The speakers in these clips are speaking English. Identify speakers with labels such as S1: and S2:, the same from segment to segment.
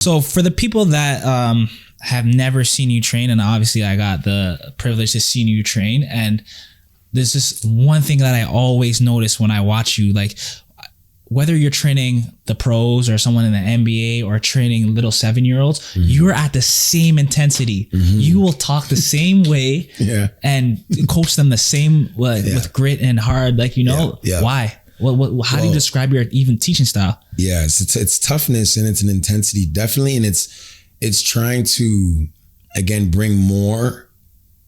S1: So for the people that have never seen you train, and obviously I got the privilege to see you train, and there's just one thing that I always notice when I watch you, like whether you're training the pros or someone in the NBA or training little 7-year-olds, you're at the same intensity. You will talk the same way and coach them the same with grit and hard, like, why? How do you describe your even teaching style?
S2: Yeah, it's toughness and it's an intensity, definitely. And it's trying to, again, bring more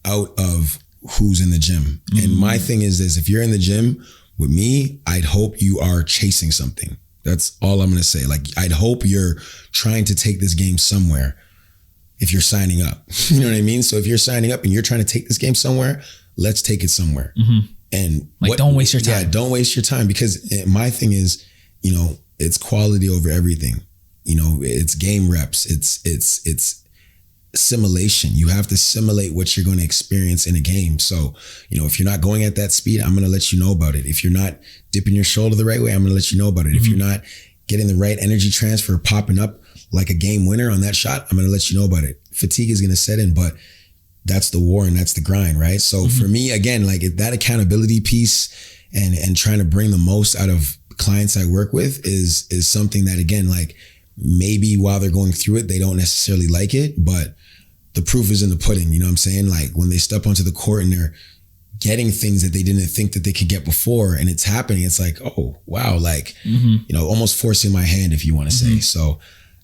S2: out of who's in the gym. And my thing is this: if you're in the gym with me, I'd hope you are chasing something. That's all I'm going to say. Like, I'd hope you're trying to take this game somewhere if you're signing up. You know what I mean? So if you're signing up and you're trying to take this game somewhere, let's take it somewhere. And don't waste your time. Yeah, don't waste your time, because my thing is, it's quality over everything. It's game reps. It's simulation. You have to simulate what you're going to experience in a game. So, if you're not going at that speed, I'm going to let you know about it. If you're not dipping your shoulder the right way, I'm going to let you know about it. If you're not getting the right energy transfer, popping up like a game winner on that shot, I'm going to let you know about it. Fatigue is going to set in, but that's the war and that's the grind, right? So for me, again, like that accountability piece and trying to bring the most out of clients I work with is something that, again, like maybe while they're going through it, they don't necessarily like it, but the proof is in the pudding. You know what I'm saying? Like when they step onto the court and they're getting things that they didn't think that they could get before, and it's happening, it's like, oh, wow. Like, almost forcing my hand, if you want to say. So,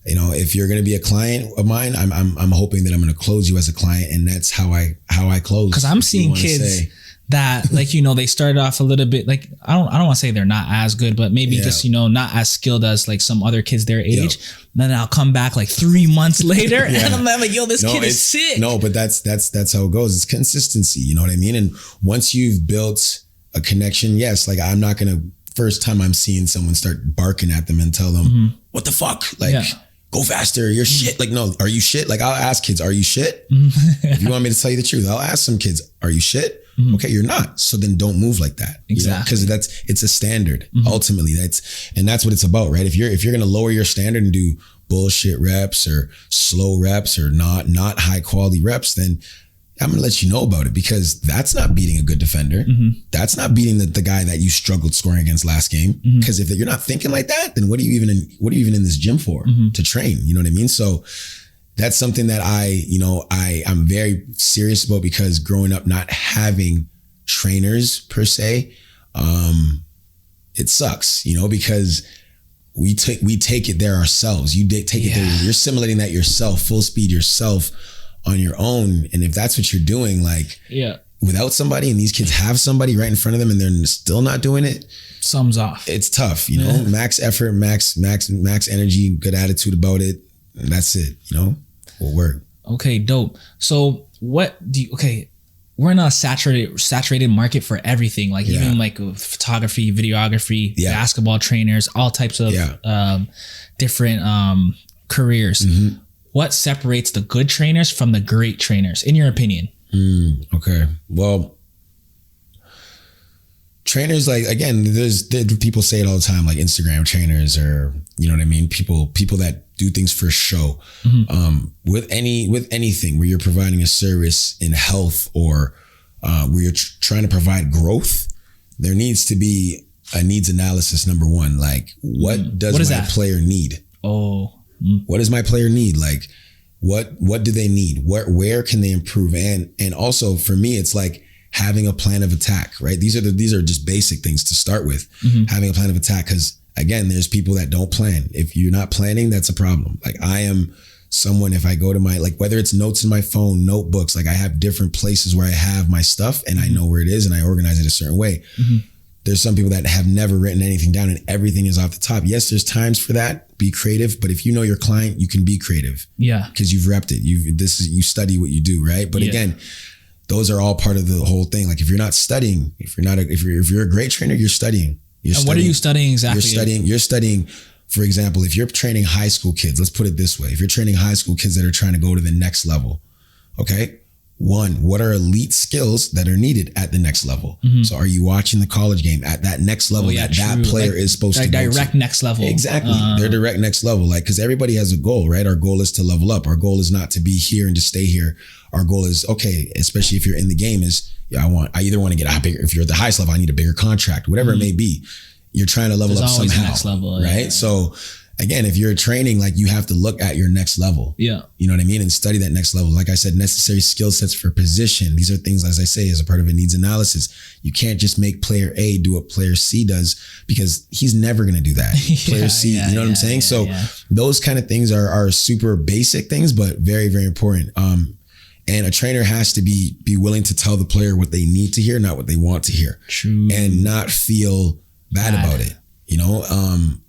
S2: if you're going to be a client of mine, I'm hoping that I'm going to close you as a client, and that's how I close. Because I'm seeing kids
S1: that, like, they started off a little bit, like, I don't want to say they're not as good, but maybe just, not as skilled as like some other kids their age. Then I'll come back like 3 months later and I'm like, yo, this kid is sick.
S2: No, but that's how it goes. It's consistency. You know what I mean? And once you've built a connection, yes, like I'm not going to, first time I'm seeing someone start barking at them and tell them, what the fuck? Like, go faster, you're shit. Like, no, are you shit? Like, I'll ask kids, are you shit? If you want me to tell you the truth, I'll ask some kids, are you shit? Okay, you're not. So then don't move like that.
S1: Exactly.
S2: Because it's a standard. Ultimately, that's what it's about, right? If you're gonna lower your standard and do bullshit reps or slow reps or not high quality reps, then I'm gonna let you know about it, because that's not beating a good defender. That's not beating the guy that you struggled scoring against last game. Because if you're not thinking like that, then what are you even in this gym for? To train? You know what I mean? So that's something that I'm very serious about, because growing up not having trainers per se, it sucks, because we take it there ourselves. You take it there. You're simulating that yourself, full speed yourself on your own. And if that's what you're doing, like without somebody, and these kids have somebody right in front of them and they're still not doing it,
S1: sums off.
S2: It's tough, max effort, max energy, good attitude about it. And that's it, will work.
S1: Okay, dope. So we're in a saturated market for everything, like even like photography, videography, basketball trainers, all types of different careers. What separates the good trainers from the great trainers, in your opinion?
S2: Okay. Well, trainers, like, again, there's people say it all the time, like Instagram trainers, or, you know what I mean? People that do things for show. With anything where you're providing a service in health, or where you're trying to provide growth, there needs to be a needs analysis. Number one, like, what does my player need? What does my player need? Like, what do they need? Where can they improve? And also for me, it's like having a plan of attack, right? These are just basic things to start with. Having a plan of attack, because again, there's people that don't plan. If you're not planning, that's a problem. Like, I am someone, if I go to my, like, whether it's notes in my phone, notebooks, like I have different places where I have my stuff and I know where it is and I organize it a certain way. There's some people that have never written anything down and everything is off the top. Yes, there's times for that. Be creative. But if you know your client, you can be creative. Yeah. Because you've repped it. You study what you do, right? But again, those are all part of the whole thing. Like, if you're not studying, if you're a great trainer, you're studying. And what are you studying exactly? You're studying, for example, if you're training high school kids, let's put it this way. If you're training high school kids that are trying to go to the next level, okay, one, what are elite skills that are needed at the next level? So are you watching the college game at that next level that player is supposed to go to?
S1: Direct next level.
S2: Exactly. Their direct next level. Like, because everybody has a goal, right? Our goal is to level up. Our goal is not to be here and just stay here. Our goal is, okay, especially if you're in the game, is I either want to get a bigger, if you're at the highest level, I need a bigger contract, whatever it may be. You're trying to level up somehow. Next level, right? Yeah. So again, if you're training, like, you have to look at your next level. Yeah. You know what I mean? And study that next level. Like I said, necessary skill sets for position. These are things, as I say, as a part of a needs analysis. You can't just make player A do what player C does, because he's never going to do that. Player C, you know what I'm saying? So those kind of things are super basic things, but very, very important. And a trainer has to be willing to tell the player what they need to hear, not what they want to hear. True. And not feel bad about it. You know,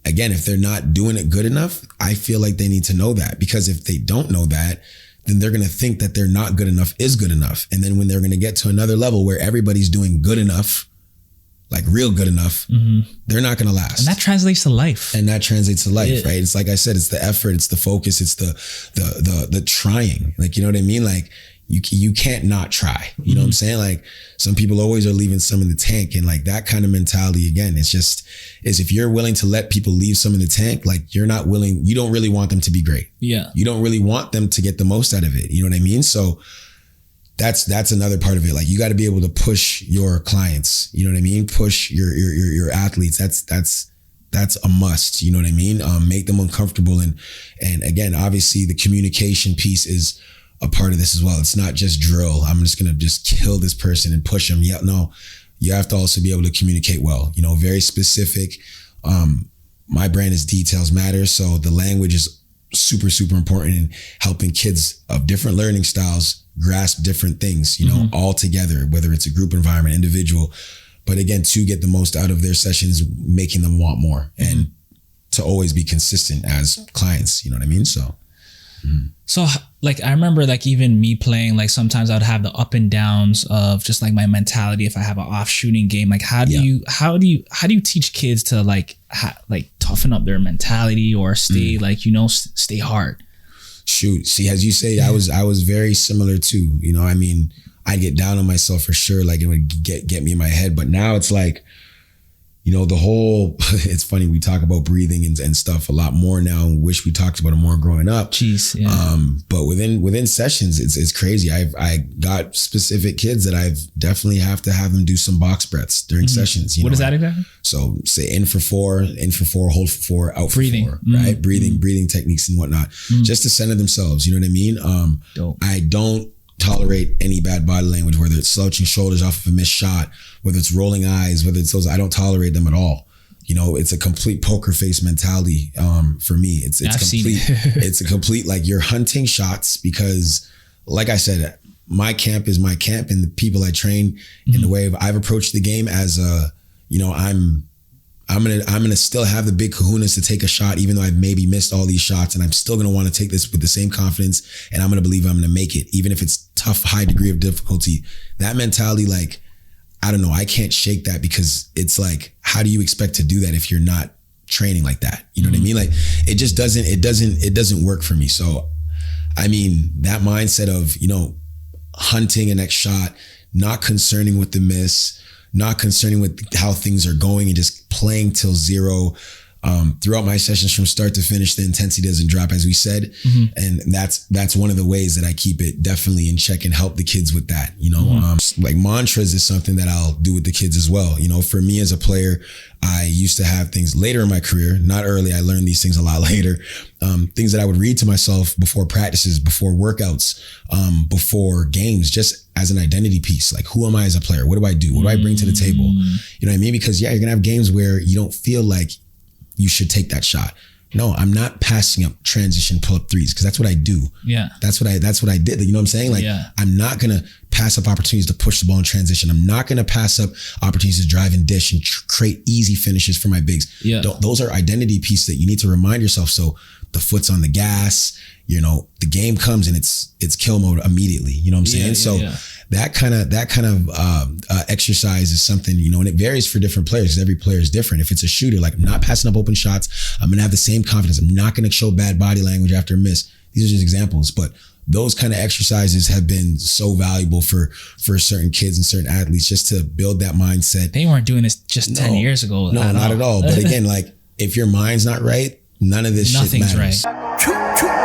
S2: again, if they're not doing it good enough, I feel like they need to know that, because if they don't know that, then they're going to think that they're not good enough is good enough. And then when they're going to get to another level where everybody's doing good enough, like real good enough, they're not going to last.
S1: And that translates to life.
S2: Right? It's like I said, it's the effort, it's the focus, it's the trying. Like, you know what I mean? Like, you can't not try. You know what I'm saying? Like, some people always are leaving some in the tank, and like that kind of mentality, again, is if you're willing to let people leave some in the tank, like, you don't really want them to be great. Yeah. You don't really want them to get the most out of it. You know what I mean? So that's another part of it. Like, you got to be able to push your clients. You know what I mean? Push your athletes. That's a must. You know what I mean? Make them uncomfortable. And again, obviously the communication piece is a part of this as well. It's not just drill. I'm just going to just kill this person and push them. Yeah, no, you have to also be able to communicate well, you know, very specific. My brand is details matter. So the language is super, super important in helping kids of different learning styles grasp different things, you know, all together, whether it's a group environment, individual, but again, to get the most out of their sessions, making them want more and to always be consistent as clients, you know what I mean? So like, I remember, like, even me playing, like, sometimes I would have the up and downs of just like my mentality. If I have an off shooting game, like, how do you teach kids to like toughen up their mentality or stay like, you know, stay hard? Shoot. See, as you say, I was very similar too, you know, I mean, I'd get down on myself for sure. Like, it would get me in my head, but now it's like, you know, it's funny, we talk about breathing and stuff a lot more now. Wish we talked about it more growing up. Jeez, yeah. But within sessions, it's crazy. I got specific kids that I've definitely have to have them do some box breaths during sessions. What is that exactly? So say in for 4, hold for 4, out for 4, right? Breathing techniques and whatnot, just to center themselves. You know what I mean? I don't tolerate any bad body language, whether it's slouching shoulders off of a missed shot, whether it's rolling eyes, whether it's those, I don't tolerate them at all. You know, it's a complete poker face mentality. For me, it's complete. It's a complete, like, you're hunting shots, because like I said, my camp is my camp, and the people I train in the way I've approached the game as you know, I'm gonna still have the big kahunas to take a shot, even though I've maybe missed all these shots, and I'm still gonna want to take this with the same confidence, and I'm gonna believe I'm gonna make it, even if it's tough, high degree of difficulty. That mentality, like, I don't know, I can't shake that, because it's like, how do you expect to do that if you're not training like that? You know what I mean? Like, it just doesn't work for me. So, I mean, that mindset of, you know, hunting a next shot, not concerning with the miss, not concerning with how things are going, and just playing till zero. Throughout my sessions from start to finish, the intensity doesn't drop, as we said. And that's one of the ways that I keep it definitely in check and help the kids with that. You know, like mantras is something that I'll do with the kids as well. You know, for me as a player, I used to have things later in my career, not early. I learned these things a lot later. Things that I would read to myself before practices, before workouts, before games, just as an identity piece. Like, who am I as a player? What do I do? What do I bring to the table? You know what I mean? Because you're gonna have games where you don't feel like you should take that shot. No, I'm not passing up transition pull-up threes, because that's what I do. Yeah. That's what I did. You know what I'm saying? Like, I'm not going to pass up opportunities to push the ball in transition. I'm not going to pass up opportunities to drive and dish and create easy finishes for my bigs. Yeah. Those are identity pieces that you need to remind yourself. So the foot's on the gas, you know, the game comes and it's kill mode immediately. You know what I'm saying? that kind of exercise is something, you know, and it varies for different players. Every player is different. If it's a shooter, like I'm not passing up open shots, I'm gonna have the same confidence. I'm not gonna show bad body language after a miss. These are just examples, but those kind of exercises have been so valuable for certain kids and certain athletes, just to build that mindset.
S1: They weren't doing this just 10 years ago.
S2: No, not at all. But again, like if your mind's not right, none of this shit matters.
S1: Nothing's right.